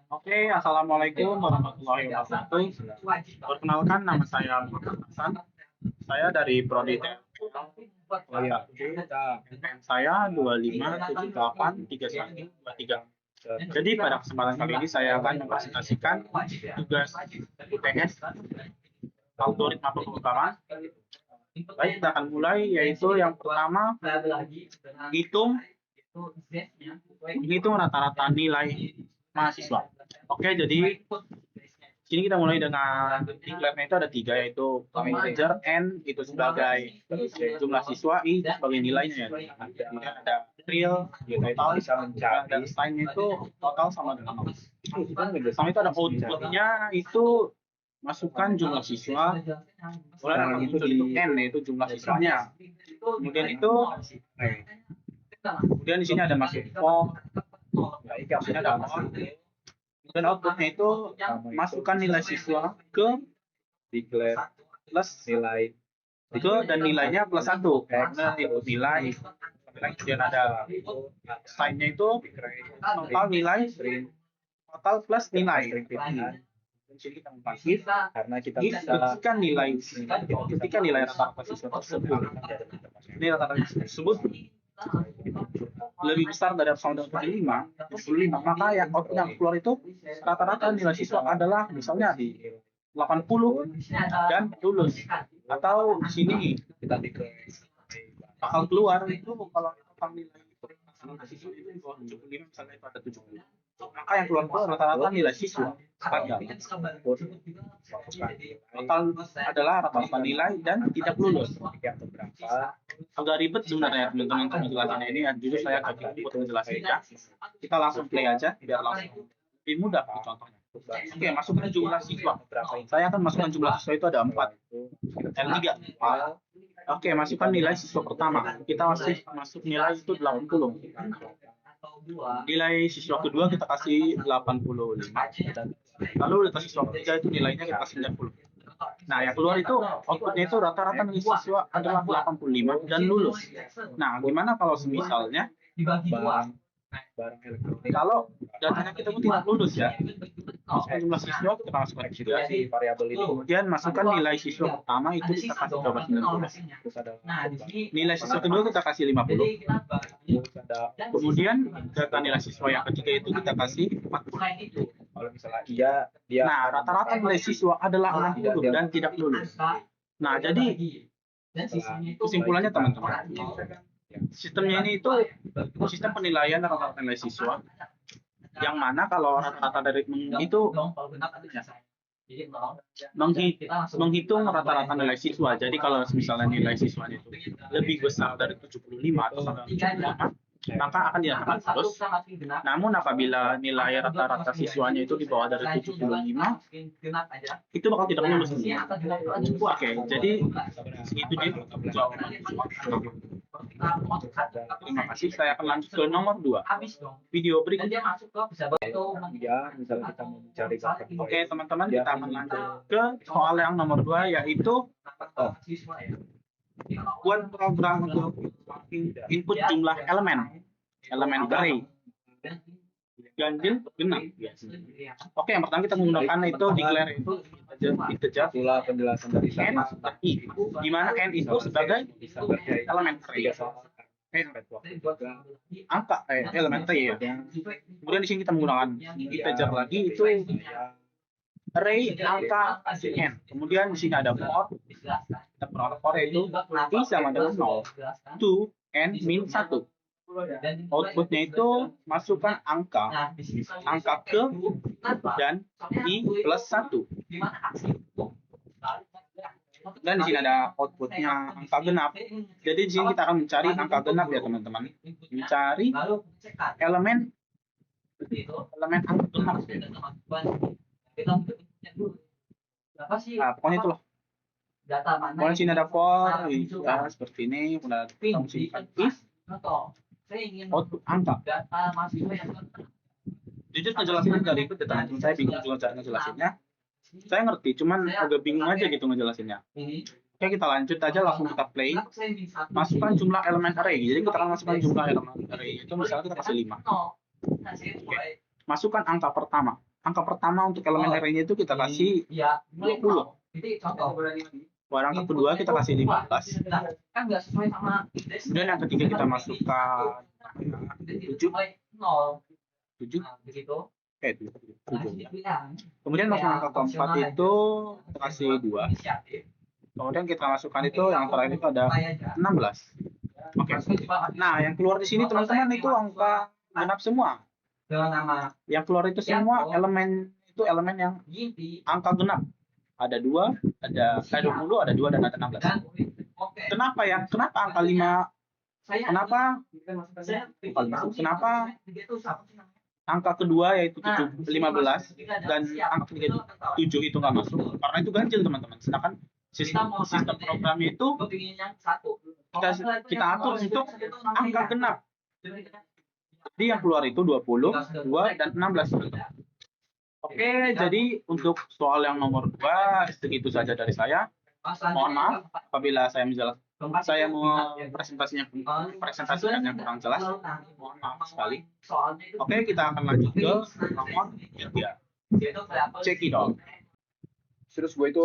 Oke, assalamualaikum warahmatullahi wabarakatuh. Perkenalkan, nama saya Muhammad Hasan. Saya dari Prodi TML. NPM saya 25783123. Jadi pada kesempatan kali ini saya akan mempresentasikan tugas UTS algoritma pengungkapan. Baik, kita akan mulai, yaitu yang pertama menghitung rata-rata nilai mahasiswa. Oke, jadi sini kita mulai dengan declare-nya itu ada 3, yaitu integer n itu sebagai jumlah siswa, i sebagai nilainya. Kemudian ada real, total, dan sign-nya itu total sama dengan 0. Sama itu ada output-nya itu masukkan jumlah siswa, kemudian itu n yaitu jumlah siswanya. Kemudian di sini ada masuk for, di sini ada for. Dan outputnya itu masukkan nilai siswa ke declare plus nilai ke dan nilainya plus 1 karena nilai. Kemudian ada sign-nya itu total nilai total plus nilai. Dan sini kita mempasif karena kita bisa ketika nilai rata-rata siswa tersebut, nilai rata-rata tersebut lebih besar dari sama dengan 75, maka yang output yang keluar itu rata-rata nilai siswa adalah misalnya di 80 dan lulus. Atau di sini kita declare bakal keluar itu kalau nilai siswa itu di bawah 75, misalnya itu ada 70, maka yang keluar itu rata-rata nilai siswa total adalah rata-rata nilai dan tidak lulus. yang berapa. Agak ribet sebenarnya teman-teman untuk menjelaskannya ini, jujur saya agak ribet menjelaskannya. Kita langsung play aja biar langsung lebih mudah contohnya. Oke, masukkan jumlah siswa. Saya akan masukkan jumlah siswa itu ada 4 dan 3. Oke, masukkan nilai siswa pertama. Kita masuk nilai itu 80. Nilai siswa kedua kita kasih 85. Lalu nilai siswa ketiga itu nilainya kita kasih 90. Nah, yang keluar itu outputnya itu rata-rata nilai siswa adalah 85 dan lulus. Nah, gimana kalau semisalnya barang elektronik, kalau datanya kita pun tidak lulus ya? Masukkan jumlah siswa, kita masukkan juga variabel ini kemudian masukkan nilai siswa pertama itu kita kasih coba 90. Nilai siswa kedua kita kasih 50. Kemudian data nilai siswa yang ketiga itu kita kasih 40. kalau misalnya dia Nah, rata-rata nilai siswa adalah 60 dan tidak lulus. Nah, jadi kesimpulannya teman-teman, sistemnya ini itu sistem penilaian rata-rata nilai siswa, yang mana kalau rata-rata dari itu menghitung rata-rata nilai siswa. Jadi kalau misalnya nilai siswanya itu lebih besar dari 75 atau 75, maka akan dinyatakan lulus. Namun apabila nilai rata-rata siswanya itu di bawah dari 75, itu bakal tidak lulus. Oke, jadi segitu deh jawaban. Terima kasih. Saya akan lanjut ke nomor 2. Video berikutnya. ya misalnya kita mau mencari Oke, teman-teman, kita akan lanjut ke soal yang nomor 2, yaitu buat program untuk input jumlah elemen array ganjil genap. Oke, yang pertama kita menggunakan itu declare itu integer itulah penjelasan dari n dan i, di mana n itu sebagai elemen array, angka elemen array ya. Kemudian di sini kita menggunakan integer lagi itu array angka n. Kemudian di sini ada for, kita menggunakan for itu i sama dengan 0 to n min 1. Outputnya itu masukkan angka ke dan i plus 1. Dan di sini ada outputnya angka genap. Jadi di sini kita akan mencari angka genap ya teman-teman. Mencari elemen angka genap. Nah, pokoknya itu loh. Pokoknya di sini ada for, ya, seperti ini. Kemudian kita masukkan if output angka. Jujur ngejelasinnya nggak ribet ya teman-teman, saya bingung juga cara ngejelasinnya. Saya ngerti, cuman agak bingung aja gitu ngejelasinnya. Oke, kita lanjut aja, langsung kita play. Masukkan jumlah elemen array. Jadi kita akan masukkan jumlah elemen array itu misalnya kita kasih 5. Masukkan angka pertama. Angka pertama untuk elemen array-nya itu kita kasih 20. Barang kedua kita kasih 15. Kemudian yang ketiga kita masukkan 7. 7. 7. Kemudian masukkan angka keempat itu kita kasih 2. Kemudian kita masukkan itu yang terakhir itu ada 16. Oke. Nah, yang keluar di sini teman-teman itu angka genap semua. Yang keluar itu semua elemen yang angka genap. Ada 2, ada 20, ada 2 dan ada 16. Kenapa ya? Kenapa angka 5? Kenapa angka kedua yaitu 15 dan angka ketiga 7 itu nggak masuk? Karena itu ganjil teman-teman. Sedangkan sistem programnya itu kita atur untuk angka genap. Jadi yang keluar itu 20, 2 dan 16. Oke, jadi untuk soal yang nomor 2 segitu saja dari saya. Mohon maaf apabila saya mau presentasinya yang kurang jelas. Mohon maaf sekali. Oke, kita akan lanjut ke nomor 3. Cekidot. Terus gue itu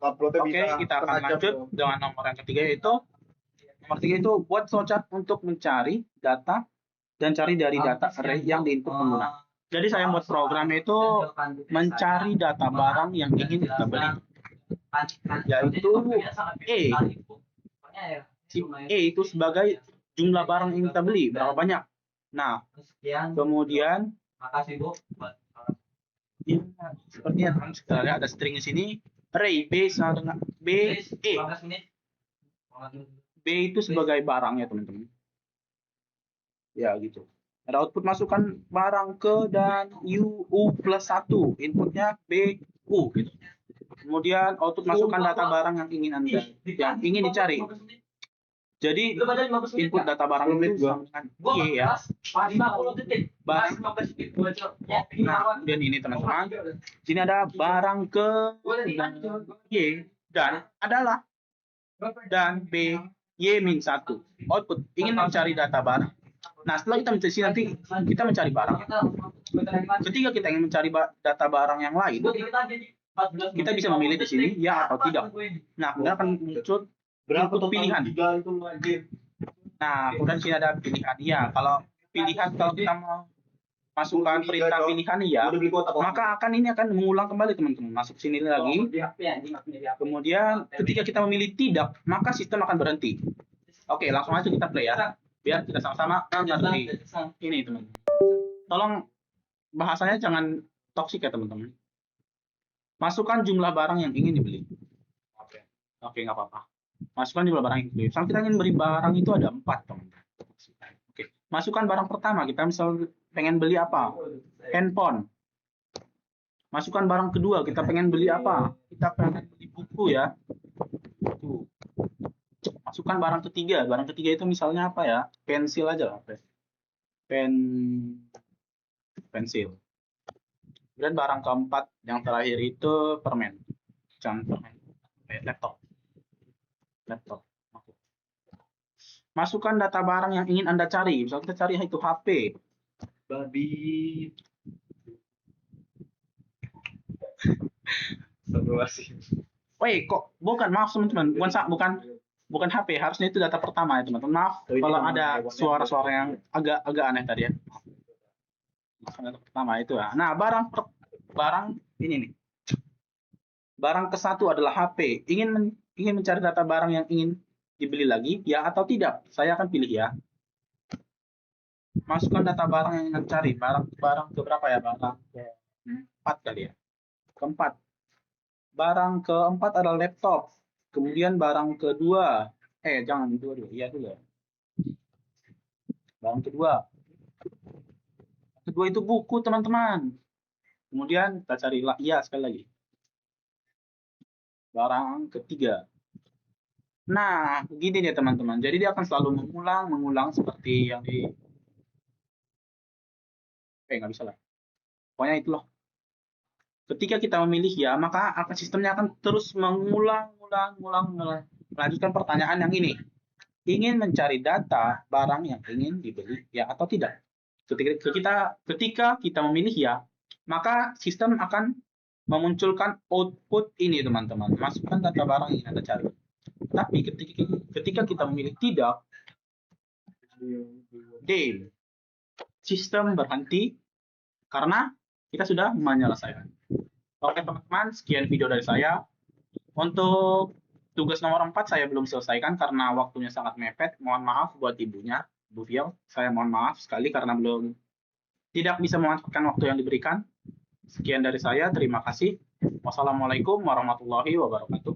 uploadnya Oke, kita akan lanjut dengan nomor yang ketiga yaitu nomor 3 itu buat flowchart untuk mencari data dan cari dari data array yang diinput pengguna. Jadi saya buat program itu mencari data barang yang ingin kita beli, yaitu E. E itu sebagai jumlah barang yang kita beli, berapa banyak. Nah, kemudian ya, sepertinya teman sekali ada string di sini, array B sama dengan B, E. B itu sebagai barang ya teman-teman. Ya gitu. Ada output masukkan barang ke dan U plus 1. Inputnya B, U gitu. Kemudian output masukkan data barang yang ingin dicari. Jadi input data barang itu sama dengan Y ya. Barang. Nah, kemudian ini teman-teman. Sini ada barang ke dan Y dan adalah dan B Y min 1. Output ingin mencari data barang. Nah, setelah kita mencari nanti kita mencari barang. Ketika kita ingin mencari data barang yang lain, kita bisa memilih di sini ya atau tidak. Nah, kemudian akan muncul input pilihan. Nah, kemudian sini ada pilihan ya. Kalau kita mau masukkan perintah pilihan ya, maka ini akan mengulang kembali teman-teman. Masuk sini lagi. Kemudian ketika kita memilih tidak, maka sistem akan berhenti. Oke, langsung aja kita play ya. Biar kita sama-sama ngerti ini teman. Tolong bahasanya jangan toksik ya teman-teman. Masukkan jumlah barang yang ingin dibeli. Oke, nggak apa-apa. Masukkan jumlah barang yang ingin dibeli. Misalnya kita ingin beli barang itu ada 4 teman-teman. Oke, masukkan barang pertama. Kita misal pengen beli apa? Handphone. Masukkan barang kedua. Kita pengen beli apa? Kita pengen beli buku ya. Buku. Masukkan barang ketiga. Barang ketiga itu misalnya apa ya? Pensil aja lah. Pensil. Dan barang keempat yang terakhir itu permen. Jangan permen. Laptop. Masukkan data barang yang ingin Anda cari. Misalnya kita cari itu HP. Babi. Woi, kok bukan, maaf teman-teman. Bukan HP, harusnya itu data pertama ya teman-teman. Maaf kalau ada suara-suara yang agak aneh tadi ya. Data pertama itu ya. Nah, barang ini nih. Barang ke-1 adalah HP. Ingin mencari data barang yang ingin dibeli lagi, ya atau tidak? Saya akan pilih ya. Masukkan data barang yang ingin cari. Barang ke berapa ya? Barang ke-4 kali ya. Keempat. Barang keempat adalah laptop. Kemudian barang kedua, jangan dua, iya dulu ya. Barang kedua itu buku teman-teman. Kemudian kita cari iya sekali lagi. Barang ketiga. Nah, begini nih teman-teman. Jadi dia akan selalu mengulang seperti yang di nggak bisa lah. Pokoknya itu loh. Ketika kita memilih ya, maka sistemnya akan terus mengulang, melanjutkan pertanyaan yang ini. Ingin mencari data barang yang ingin dibeli, ya atau tidak? Ketika kita memilih ya, maka sistem akan memunculkan output ini teman-teman. Masukkan data barang yang Anda cari. Tapi ketika kita memilih tidak, D, sistem berhenti karena kita sudah menyelesaikan. Oke teman-teman, sekian video dari saya. Untuk tugas nomor 4 saya belum selesaikan karena waktunya sangat mepet. Mohon maaf buat ibunya, Bu Fiel. Saya mohon maaf sekali karena tidak bisa memanfaatkan waktu yang diberikan. Sekian dari saya, terima kasih. Wassalamualaikum warahmatullahi wabarakatuh.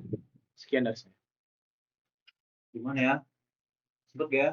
Sekian dari saya. Gimana ya? Sempet gak ya?